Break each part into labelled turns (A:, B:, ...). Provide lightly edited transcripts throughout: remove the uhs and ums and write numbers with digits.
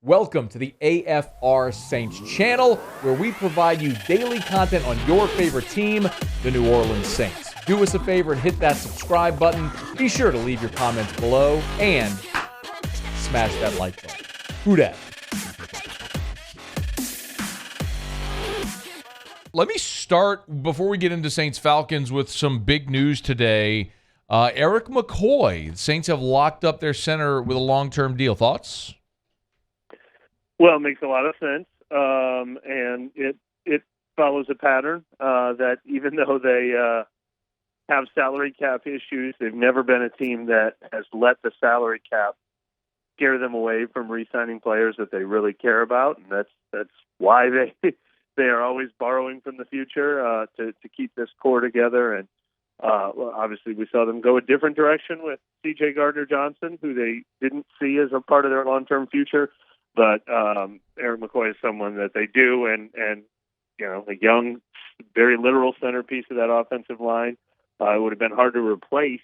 A: Welcome to the AFR Saints channel, where we provide you daily content on your favorite team, the New Orleans Saints. Do us a favor and hit that subscribe button. Be sure to leave your comments below and smash that like button. Who dat? Let me start, before we get into Saints-Falcons, with some big news today. Erik McCoy, the Saints have locked up their center with a long-term deal. Thoughts?
B: Well, it makes a lot of sense, and it follows a pattern that even though they have salary cap issues, they've never been a team that has let the salary cap scare them away from re-signing players that they really care about, and that's why they are always borrowing from the future to keep this core together. And well, obviously, we saw them go a different direction with C.J. Garner-Johnson, who they didn't see as a part of their long-term future. But Erik McCoy is someone that they do, and you know, a young, very literal centerpiece of that offensive line. It would have been hard to replace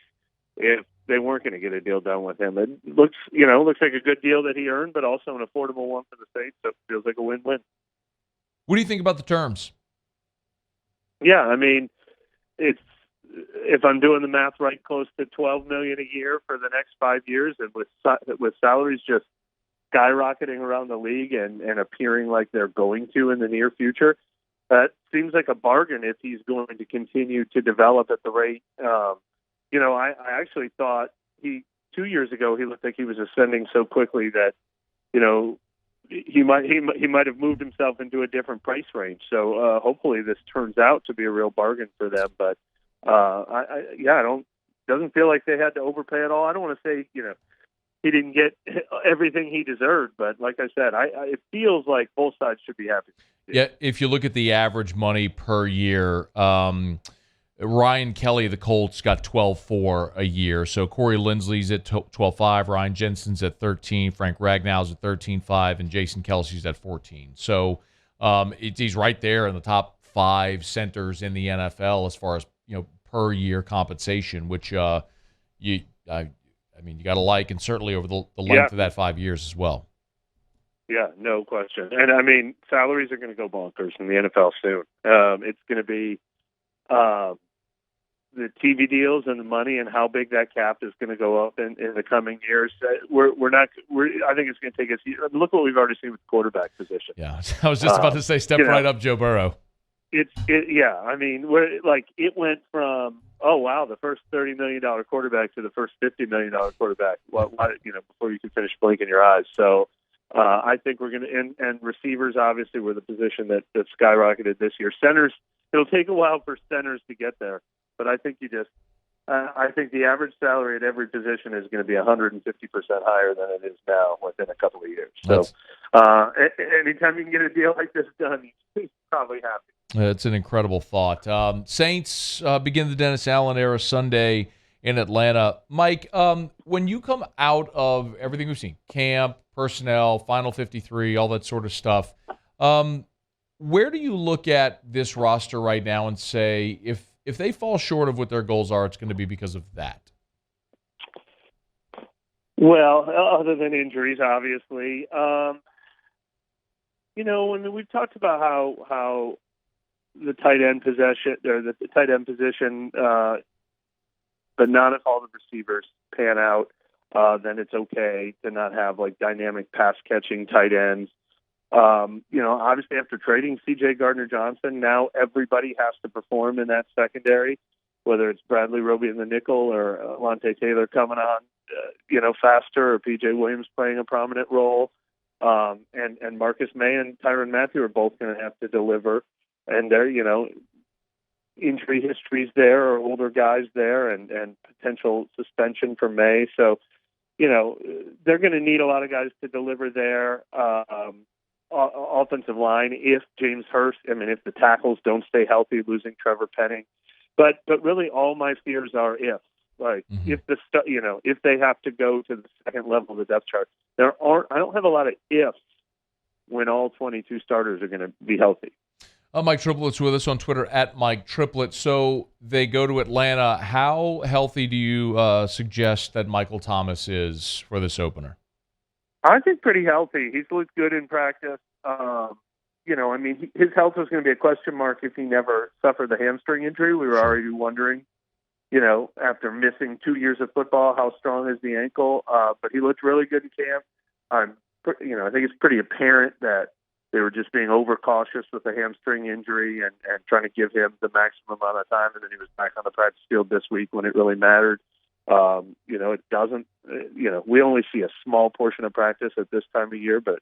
B: if they weren't going to get a deal done with him. It looks like a good deal that he earned, but also an affordable one for the Saints. So it feels like a win-win.
A: What do you think about the terms?
B: Yeah, I mean, it's, if I'm doing the math right, close to $12 million a year for the next 5 years, and with salaries just skyrocketing around the league and appearing like they're going to in the near future, that seems like a bargain if he's going to continue to develop at the rate. I actually thought 2 years ago he looked like he was ascending so quickly that, you know, he might have moved himself into a different price range. So hopefully this turns out to be a real bargain for them. But doesn't feel like they had to overpay at all. I don't want to say, you know, he didn't get everything he deserved, but like I said, it feels like both sides should be happy.
A: Yeah, if you look at the average money per year, Ryan Kelly of the Colts got $12.4 a year. So Corey Linsley's at $12.5, Ryan Jensen's at $13, Frank Ragnow's at $13.5, and Jason Kelsey's at $14. So he's right there in the top 5 centers in the NFL as far as, you know, per year compensation, which you got to like, and certainly over the length of that 5 years as well.
B: Yeah, no question. And I mean, salaries are going to go bonkers in the NFL soon. It's going to be the TV deals and the money and how big that cap is going to go up in the coming years. I think it's going to take us. Look what we've already seen with the quarterback position.
A: Yeah, I was just about to say, step right up, Joe Burrow.
B: I mean, it went from, oh wow, the first $30 million quarterback to the first $50 million quarterback. Before you can finish blinking your eyes. So I think we're going to, and receivers obviously were the position that skyrocketed this year. Centers, it'll take a while for centers to get there, but I think I think the average salary at every position is going to be 150% higher than it is now within a couple of years. So anytime you can get a deal like this done, he's probably happy.
A: It's an incredible thought. Saints begin the Dennis Allen era Sunday in Atlanta. Mike, when you come out of everything we've seen, camp, personnel, Final 53, all that sort of stuff, where do you look at this roster right now and say, if they fall short of what their goals are, it's going to be because of that?
B: Well, other than injuries, obviously. When we've talked about how the tight end position, but not if all the receivers pan out, then it's okay to not have like dynamic pass catching tight ends. Obviously after trading C.J. Garner-Johnson, now everybody has to perform in that secondary, whether it's Bradley Roby in the nickel or Alontae Taylor coming on, faster, or P.J. Williams playing a prominent role. And Marcus May and Tyrann Mathieu are both going to have to deliver. And there, injury histories there, or older guys there, and potential suspension for May. So, they're going to need a lot of guys to deliver there. Offensive line, if James Hurst, if the tackles don't stay healthy, losing Trevor Penning. But really all my fears are if. If if they have to go to the second level of the depth chart, I don't have a lot of ifs when all 22 starters are going to be healthy.
A: Mike Triplett's with us on Twitter at Mike Triplett. So they go to Atlanta. How healthy do you suggest that Michael Thomas is for this opener?
B: I think pretty healthy. He's looked good in practice. His health was going to be a question mark if he never suffered the hamstring injury. We were already wondering, after missing 2 years of football, how strong is the ankle? But he looked really good in camp. I think it's pretty apparent that they were just being overcautious with the hamstring injury and trying to give him the maximum amount of time. And then he was back on the practice field this week when it really mattered. It doesn't, we only see a small portion of practice at this time of year, but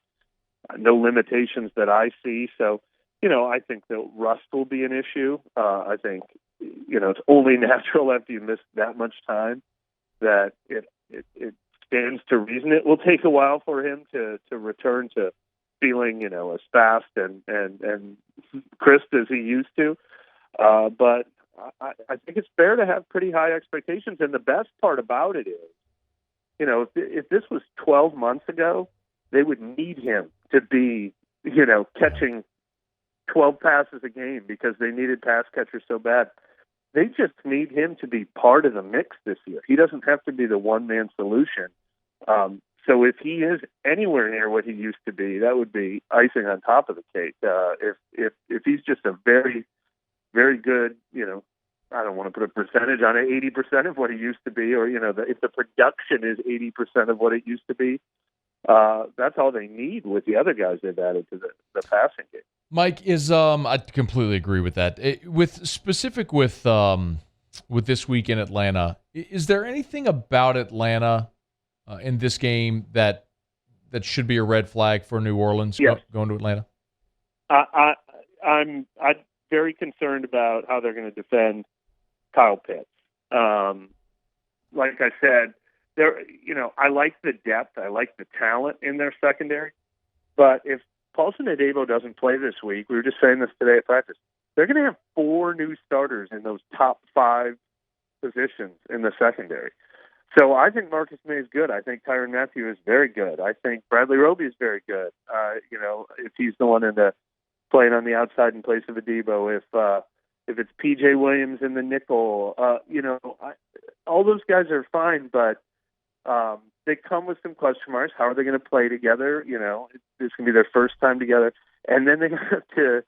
B: no limitations that I see. So, I think that rust will be an issue. I think, it's only natural after you miss that much time that it stands to reason it will take a while for him to return to feeling, as fast and crisp as he used to. But I think it's fair to have pretty high expectations. And the best part about it is, if this was 12 months ago, they would need him to be, catching 12 passes a game because they needed pass catchers so bad. They just need him to be part of the mix this year. He doesn't have to be the one-man solution. So if he is anywhere near what he used to be, that would be icing on top of the cake. If he's just a very, very good, I don't want to put a percentage on it, 80% of what he used to be, or, if the production is 80% of what it used to be, that's all they need with the other guys they've added to the passing game.
A: Mike, I completely agree with that. With this week in Atlanta, is there anything about Atlanta in this game that should be a red flag for New Orleans going to Atlanta?
B: I'm very concerned about how they're going to defend Kyle Pitts. Like I said, I like the depth, I like the talent in their secondary, but if Paulson Adebo doesn't play this week, we were just saying this today at practice, they're going to have 4 new starters in those top 5 positions in the secondary. So I think Marcus May is good. I think Tyrann Mathieu is very good. I think Bradley Roby is very good. If he's the one playing on the outside in place of Adebo, if it's P.J. Williams in the nickel, all those guys are fine, but they come with some question marks. How are they going to play together? It's going to be their first time together. And then they have to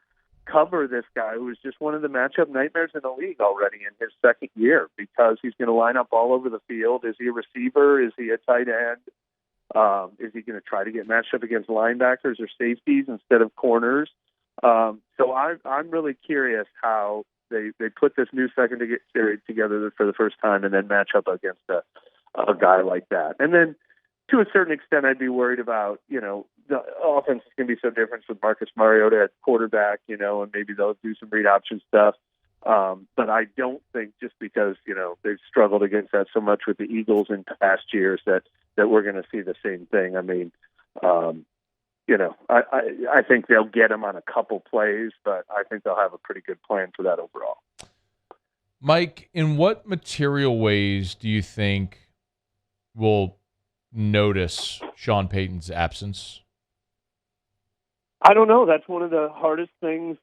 B: cover this guy who is just one of the matchup nightmares in the league already in his second year because he's going to line up all over the field. Is he a receiver? Is he a tight end? Is he going to try to get matched up against linebackers or safeties instead of corners? So I'm really curious how they put this new secondary together for the first time and then match up against a guy like that. And then to a certain extent, I'd be worried about, the offense is going to be so different with Marcus Mariota at quarterback, and maybe they'll do some read option stuff. But I don't think just because, they've struggled against that so much with the Eagles in past years that we're going to see the same thing. I mean, I think they'll get him on a couple plays, but I think they'll have a pretty good plan for that overall.
A: Mike, in what material ways do you think we'll notice Sean Payton's absence?
B: I don't know. That's one of the hardest things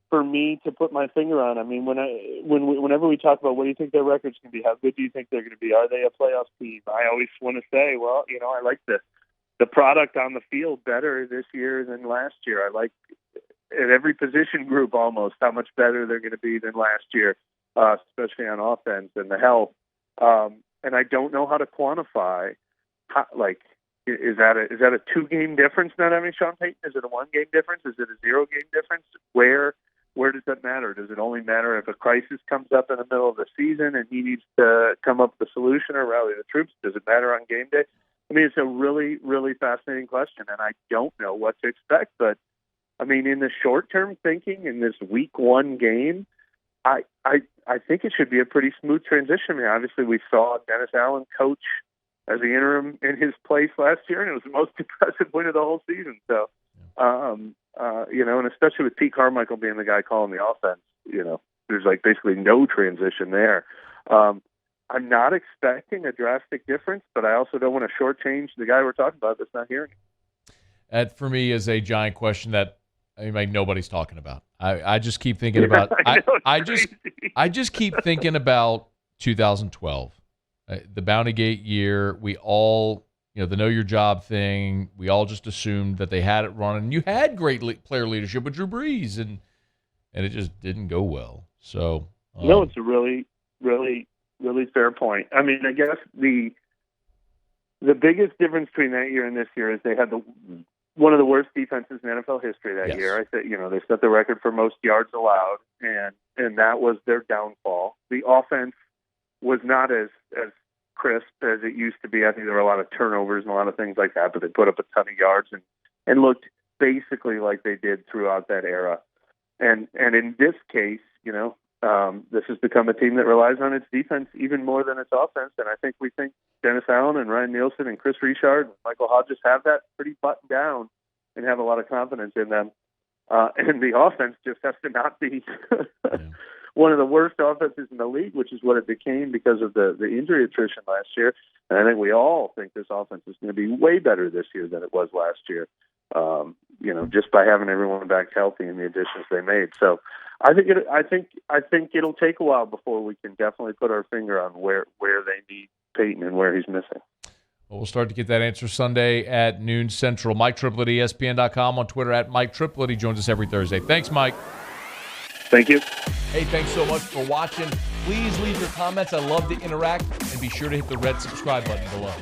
B: for me to put my finger on. I mean, whenever we talk about what do you think their record's going to be, how good do you think they're going to be? Are they a playoff team? I always want to say, well, I like the product on the field better this year than last year. I like at every position group almost how much better they're going to be than last year, especially on offense and the health. And I don't know how to quantify is that a 2-game difference not having Sean Payton? Is it a 1-game difference? Is it a 0-game difference? Where does that matter? Does it only matter if a crisis comes up in the middle of the season and he needs to come up with a solution or rally the troops? Does it matter on game day? I mean, it's a really, really fascinating question, and I don't know what to expect. But, I mean, in the short-term thinking, in this Week 1 game, I think it should be a pretty smooth transition. I mean, obviously, we saw Dennis Allen coach as the interim in his place last year, and it was the most impressive win of the whole season. So, and especially with Pete Carmichael being the guy calling the offense, there's basically no transition there. I'm not expecting a drastic difference, but I also don't want to shortchange the guy we're talking about that's not hearing it.
A: That, for me, is a giant question that nobody's talking about. I just keep thinking about. I just keep thinking about 2012, the Bounty Gate year. We all, the know your job thing. We all just assumed that they had it running. You had great player leadership with Drew Brees, and it just didn't go well. So
B: no, it's a really, really, really fair point. I mean, I guess the biggest difference between that year and this year is they had one of the worst defenses in NFL history that year. I said, they set the record for most yards allowed, and that was their downfall. The offense was not as crisp as it used to be. I think there were a lot of turnovers and a lot of things like that, but they put up a ton of yards and looked basically like they did throughout that era. And in this case, this has become a team that relies on its defense even more than its offense. And I think Dennis Allen and Ryan Nielsen and Chris Richard and Michael Hodges have that pretty buttoned down and have a lot of confidence in them. And the offense just has to not be one of the worst offenses in the league, which is what it became because of the injury attrition last year. And I think we all think this offense is going to be way better this year than it was last year, just by having everyone back healthy and the additions they made. So I think it'll take a while before we can definitely put our finger on where they need Peyton and where he's missing.
A: Well, we'll start to get that answer Sunday at noon Central. Mike Triplett, ESPN.com, on Twitter at Mike Triplett. He joins us every Thursday. Thanks, Mike.
B: Thank you.
A: Hey, thanks so much for watching. Please leave your comments. I love to interact. And be sure to hit the red subscribe button below.